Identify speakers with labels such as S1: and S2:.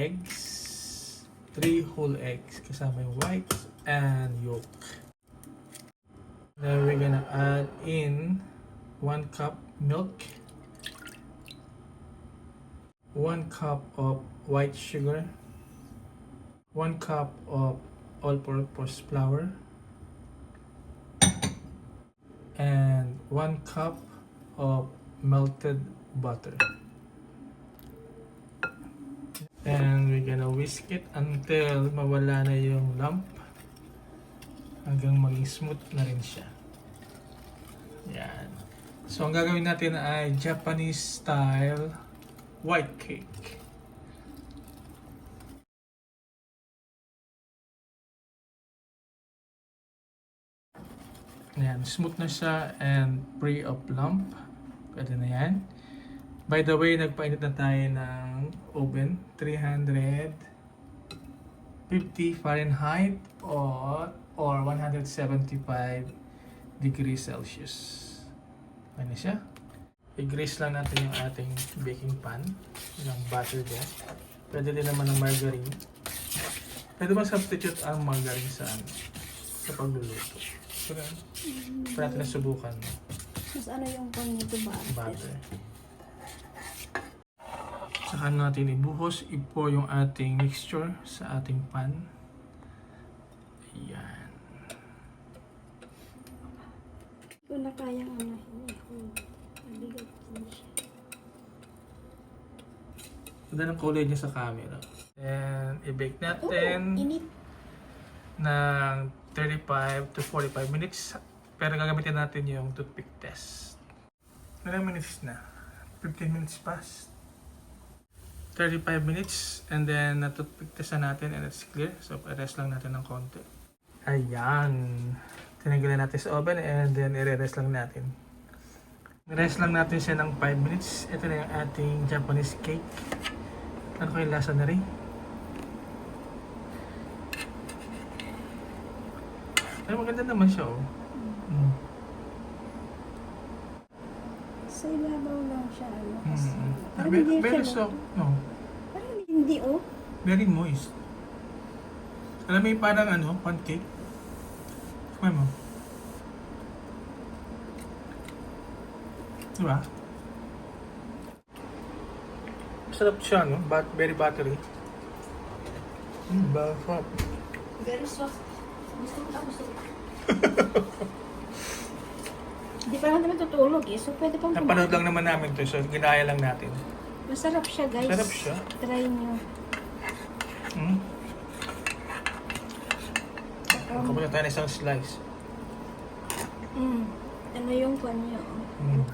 S1: eggs. 3 whole eggs kasama yung whites and yolk. Then we're gonna add in 1 cup milk, 1 cup of white sugar, 1 cup of all-purpose flour, and 1 cup of melted butter. And we're gonna whisk it until mawala na yung lump hanggang maging smooth na rin siya. Yan. So ang gagawin natin ay Japanese style white cake. Yan, smooth na siya and free of lump. Pwede na yan. By the way, nagpainit na tayo ng oven, 350 Fahrenheit or 175 degrees Celsius. Ano siya? I-grease lang natin yung ating baking pan ng butter din. Pwede din naman ng margarine. Pwede ba substitute ang margarine sa pagluluto? So, pwede natin na subukan.
S2: Mas ano yung pan nito ba?
S1: Butter. Saka natin ibuhos, i-pour yung ating mixture sa ating pan. Ayan.
S2: Hindi ko na kayang ano. Mabigat din siya.
S1: Ganda ng kulay niya sa camera. And i-bake natin
S2: Init.
S1: ng 35 to 45 minutes. Pero gagamitin natin yung toothpick test. Ilang minutes na? 15 minutes past. 35 minutes and then na-toothpick test na natin and it's clear. So, i-rest lang natin ng konti. Ayan. Tinanggalan natin sa oven and then i-rest lang natin. I-rest lang natin siya ng 5 minutes. Ito na yung ating Japanese cake. Ano ko yung lasa na rin? Ay, maganda naman siya, oh.
S2: Sa ibabaw lang siya. Ano, kasi, parang
S1: Very,
S2: hindi
S1: very
S2: siya.
S1: soft, no?
S2: Parang hindi, oh.
S1: Very moist. Alam mo yung parang ano, pancake? Kuha mo. Diba? Masarap siya, no? Very buttery. Sarap.
S2: Very soft. Gusto ko. Hindi pa naman tutulog eh. So pwede pang
S1: Napanood lang naman namin to, so ginaya lang natin.
S2: Masarap siya, guys.
S1: Masarap siya.
S2: Try nyo.
S1: Kapunta tayo ng isang slice.
S2: Ano yung kanya? Oh.